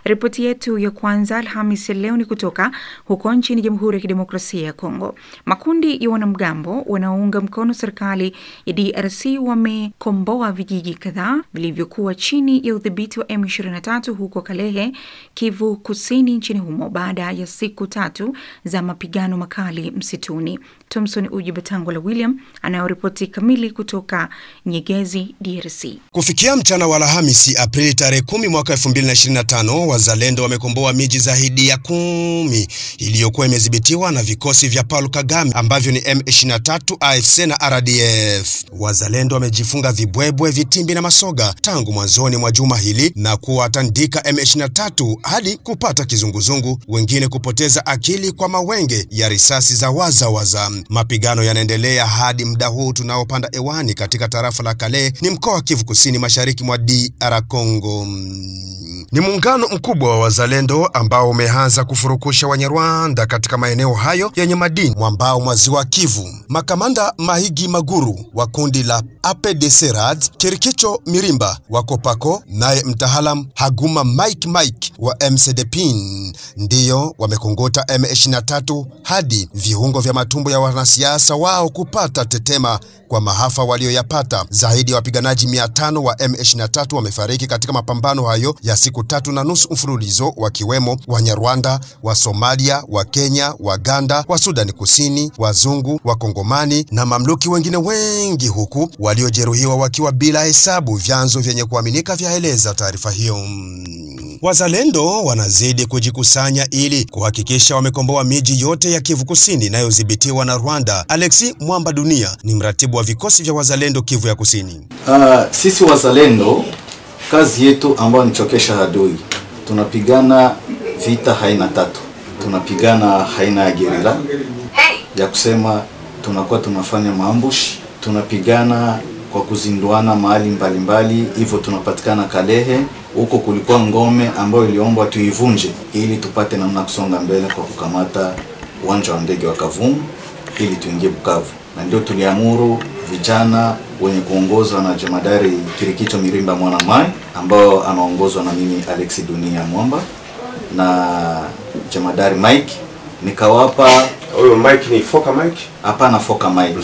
Ripoti yetu ya kwanza Alhamisi leo ni kutoka huko nchini Jamhuri ya Kidemokrasia ya Kongo. Makundi ya wanamgambo wanaounga mkono serikali ya DRC wamekomboa vijiji kadhaa vilivyokuwa chini ya udhibiti wa M23 huko Kalehe, Kivu Kusini nchini humo baada ya siku 3 za mapigano makali msituni. Thomson Ujibatangola William anayoripoti kamili kutoka Nyegezi, DRC. Kufikia mchana wa Alhamisi Aprili tarehe 10 mwaka 2025, wazalendo wamekomboa miji zaidi ya 10 iliyokuwa imedhibitiwa na vikosi vya Paul Kagame ambavyo ni M23, AFC na RDF. Wazalendo wamejifunga vibwebwe, vitimbi na masoga tangu mwanzoni mwa juma hili na kuwatandika M23 hadi kupata kizunguzungu, wengine kupoteza akili kwa mawenge ya risasi za waza. Mapigano yanaendelea hadi muda huu tunaopanda ewani katika tarafa la Kale, ni mkoa wa Kivu Kusini mashariki mwa DR Congo. Ni muungano mkubwa wa wazalendo ambao umeanza kufurukusha Wanyarwanda katika maeneo hayo yenye madini mwambao mwa ziwa Kivu. Makamanda Mahigi Maguru wa kundi la APDC-RAD, Kirikicho Mirimba wa Kopako, naye mtahalam Haguma Mike wa MCDPIN ndiyo wamekongota M23 hadi viungo vya matumbo ya wanasiasa wao kupata tetema kwa mahafa walioyapata. Zaidi ya wapiganaji 500 wa M23 wamefariki katika mapambano hayo ya siku 3.5 mfululizo, wakiwemo Wanyarwanda, wa Somalia, wa Kenya, Waganda, wa Sudani Kusini, wazungu, wa Kongomani na mamluki wengine wengi, huku waliojeruhiwa wakiwa bila hesabu, vyanzo vyenye kuaminika vyaeleza taarifa hiyo. Wazalendo wanazidi kujikusanya ili kuhakikisha wamekomboa miji yote ya Kivu Kusini inayodhibitiwa na Rwanda. Alexi Mwamba Dunia ni mratibu wa vikosi vya wazalendo Kivu ya Kusini. Sisi wazalendo, kazi yetu ambayo ni chokesha adui. Tunapigana vita haina tatu. Tunapigana haina ya gerila, ya kusema tunakuwa tunafanya maambush. Tunapigana kwa kuzinduana mahali mbalimbali, hivyo tunapatikana Kalehe. Huko kulikuwa ngome ambayo iliombwa tuivunje ili tupate namna kusonga mbele kwa kukamata uwanja wa ndege wa Kavumu ili tuingie Bukavu. Na ndio tuliamuru vijana wenye kuongozwa na Jemadari Kirikicho Mirimba Mwanamai, ambao anaongozwa na mimi Alexi Dunia Mwamba na Jemadari Mike, nikawapa. Huyo Mike ni Foka Mike? Hapana, Foka Mike.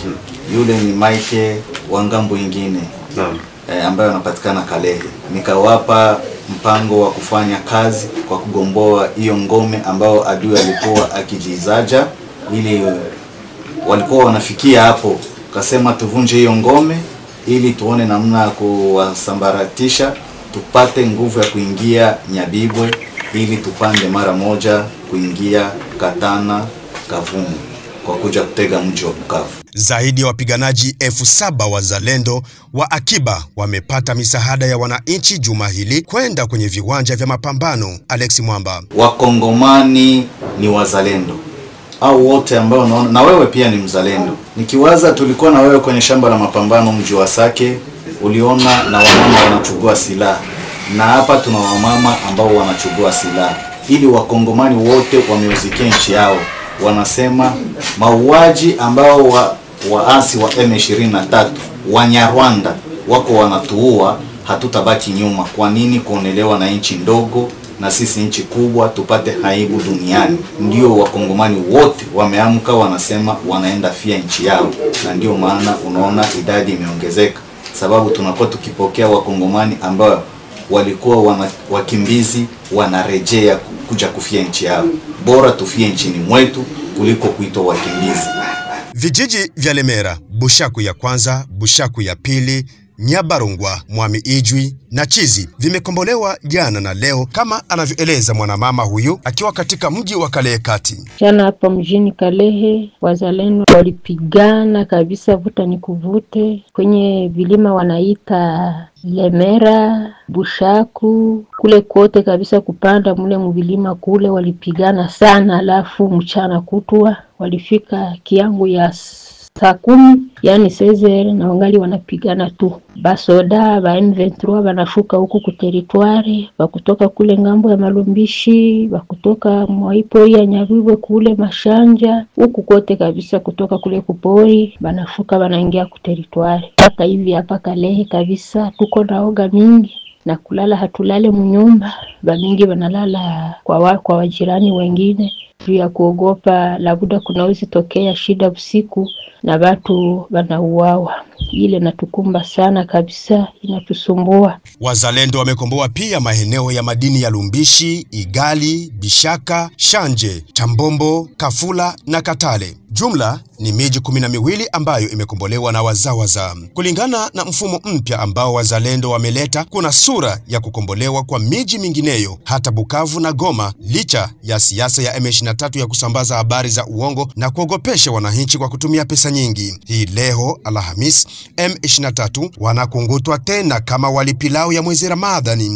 Yule ni Mike wa ngambo nyingine. Naam. Ambayo anapatikana Kalehe. Nikawapa mpango wa kufanya kazi kwa kugomboa hiyo ngome ambao adui alikuwa akijizaja, ili walikuwa wanafikia hapo. Kasema tuvunje hiyo ngome ili tuone namna kuwasambaratisha, tupate nguvu ya kuingia Nyabibwe ili tupande mara moja kuingia Katana Kavumu kwa kuja kutega mji wa Bukavu. Zaidi ya wapiganaji 7,000 wazalendo wa akiba wamepata misaada ya wananchi juma hili kwenda kwenye viwanja vya mapambano. Alexi Mwamba: Wakongomani ni wazalendo au wote ambao unaona, na wewe pia ni mzalendo. Nikiwaza tulikuwa na wewe kwenye shamba la mapambano mji wa Sake, uliona na wamama wanachukua silaha, na hapa tuna wamama ambao wanachukua silaha, ili wakongomani wote wameuzikia nchi yao. Wanasema mauaji ambao waasi wa M23 Wanyarwanda wako wanatuua, hatutabaki nyuma. Kwa nini kuonelewa na nchi ndogo na sisi nchi kubwa tupate haibu duniani? Ndio wakongomani wote wameamka, wanasema wanaenda fia nchi yao, na ndio maana unaona idadi imeongezeka, sababu tunakuwa tukipokea wakongomani ambao walikuwa wakimbizi wanarejea kuja kufia nchi yao. Bora tufie nchini mwetu kuliko kuitwa wakimbizi. Vijiji vya Lemera, Bushaku ya kwanza, Bushaku ya pili, Nyabarungwa, Mwami Ijwi na Chizi vimekombolewa jana na leo, kama anavyoeleza mwanamama huyu akiwa katika mji wa Kalehe kati. Jana hapa mjini Kalehe wazalendo walipigana kabisa, vuta ni kuvute kwenye vilima wanaita Lemera, Bushaku, kule kote kabisa kupanda mule mvilima kule walipigana sana. Alafu mchana kutwa walifika kiangu ya saa 10, yani 16, na wangali wanapigana tu. Basoda ba M23 wanashuka huku ku territoire, wakutoka kule ngambo ya Malumbishi, wakutoka Mwaipori ya Nyabibwe kule Mashanja, huku kote kabisa kutoka kule kupori banashuka wanaingia ku territoire. Hata hivi hapa Kalehe kabisa tuko na oga mingi, na kulala hatulale mnyumba, bamingi wanalala kwa wajirani wengine juu ya kuogopa labda kunaweza tokea shida usiku na watu wanauawa. Ile natukumba sana kabisa, inatusumbua. Wazalendo wamekomboa pia maeneo ya madini ya Lumbishi, Igali, Bishaka, Shanje, Tambombo, Kafula na Katale. Jumla ni miji 12 ambayo imekombolewa na wazawaza. Kulingana na mfumo mpya ambao wazalendo wameleta, kuna sura ya kukombolewa kwa miji mingineyo hata Bukavu na Goma, licha ya siasa ya M23 ya kusambaza habari za uongo na kuogopesha wananchi kwa kutumia pesa nyingi. Hii leo Alhamis, M23 wanakungutwa tena kama walipilau ya mwezi Ramadhani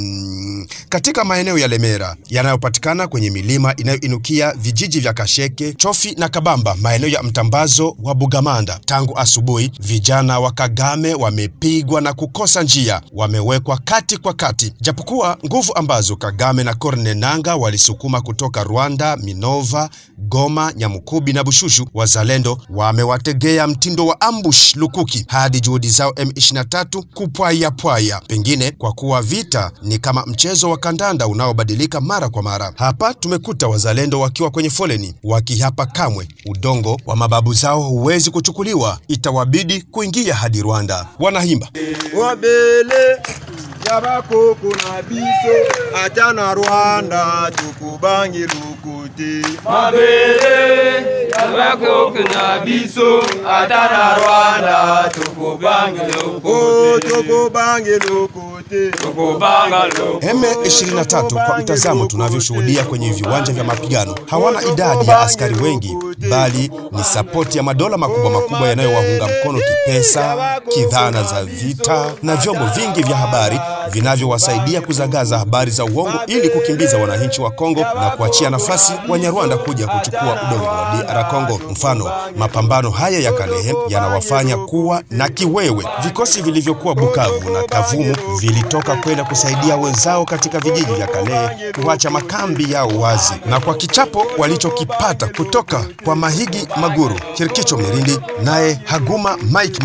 katika maeneo ya Lemera yanayopatikana kwenye milima inayoinukia vijiji vya Kasheke, Chofi na Kabamba, maeneo ya mtambazo wa Bugamanda. Tangu asubuhi, vijana wa Kagame wamepigwa na kukosa njia, wamewekwa kati kwa kati. Japokuwa nguvu ambazo Kagame na Corne Nanga walisukuma kutoka Rwanda, Minova, Goma, Nyamukubi na Bushushu, wazalendo wamewategea mtindo wa ambush lukuki hadi juhudi zao M23 kupwaya. Pengine kwa kuwa vita ni kama mchezo wa kandanda unaobadilika mara kwa mara. Hapa tumekuta wazalendo wakiwa kwenye foleni, wakihapa kamwe udongo wa mababu zao huwezi kuchukuliwa, itawabidi kuingia hadi Rwanda. Wanahimba wabele yabako kuna biso atana Rwanda tukubangi lukuti. Mabele yabako kuna biso atana Rwanda tukubangi lukuti. Tukubangi lukuti. M23 kwa mtazamo tunavyoshuhudia kwenye viwanja vya mapigano hawana idadi ya askari wengi, bali ni sapoti ya madola makubwa yanayowahunga mkono kipesa, kidhana za vita na vyombo vingi vya habari vinavyowasaidia kuzagaza habari za uongo ili kukimbiza wananchi wa Kongo na kuachia nafasi Wanyarwanda kuja kuchukua udongo wa DR Kongo. Mfano, mapambano haya ya Kalehe yanawafanya kuwa na kiwewe. Vikosi vilivyokuwa Bukavu na Kavumu vilitoka kwenda kusaidia wenzao katika vijiji vya Kalehe kuacha makambi yao wazi, na kwa kichapo walichokipata kutoka kwa Mahigi Maguru, Kirkicho Mirindi naye Haguma Mike.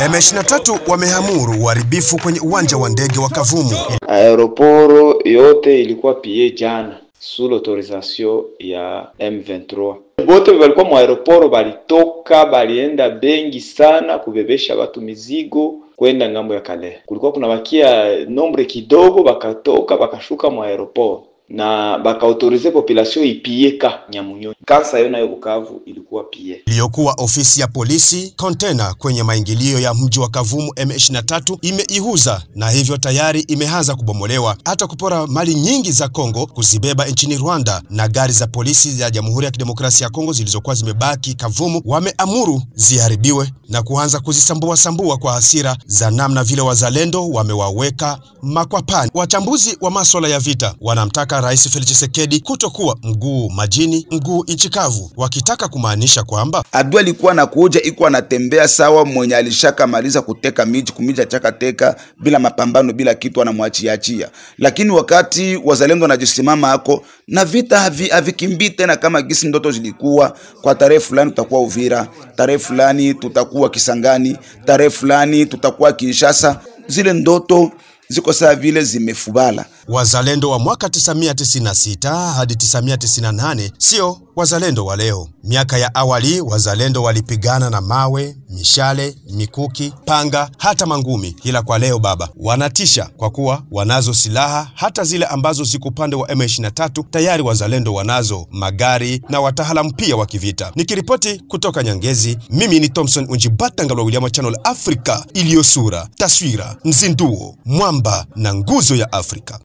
M23 wamehamuru uharibifu kwenye uwanja wa ndege wa Kavumu. Aeroporo yote ilikuwa pie jana sous l'autorisation ya M23. Bote walikuwa mu aeroporo balitoka balienda bengi sana kubebesha watu mizigo kwenda ngambo ya Kalehe. Kulikuwa kuna bakia nombre kidogo, bakatoka bakashuka mu aeroporo na bakaautorize population ipieka Nyamunyonyi. Kansa yona yo Bukavu ilikuwa pie. Iliyokuwa ofisi ya polisi kontena kwenye maingilio ya mji wa Kavumu, M23 imeihuza na hivyo tayari imeanza kubomolewa, hata kupora mali nyingi za Kongo kuzibeba nchini Rwanda, na gari za polisi za Jamhuri ya Kidemokrasia ya Kongo zilizokuwa zimebaki Kavumu wameamuru ziharibiwe na kuanza kuzisambua kwa hasira za namna vile wazalendo wamewaweka makwapani. Wachambuzi wa masuala ya vita wanamtaka Rais Felix Tshisekedi kutokuwa mguu majini mguu ichikavu, wakitaka kumaanisha kwamba adui alikuwa anakuja iko anatembea sawa mwenye alishaka maliza kuteka miji kumija chaka teka bila mapambano bila kitu anamwachiachia. Lakini wakati wazalendo wanajisimama hako na vita havikimbii tena kama gisi ndoto zilikuwa, kwa tarehe fulani tutakuwa Uvira, tarehe fulani tutakuwa Kisangani, tarehe fulani tutakuwa Kinshasa, zile ndoto ziko saa vile zimefubala. Wazalendo wa mwaka 1996 hadi 1998 sio wazalendo wa leo. Miaka ya awali wazalendo walipigana na mawe, mishale, mikuki, panga, hata mangumi. Ila kwa leo baba, wanatisha kwa kuwa wanazo silaha, hata zile ambazo ziko upande wa M23 tayari wazalendo wanazo, magari na wataalamu pia wa kivita. Nikiripoti kutoka Nyangezi, mimi ni Thompson Unjibatangalwa William, Channel Africa, iliyo sura, taswira, mzinduo, mwamba na nguzo ya Afrika.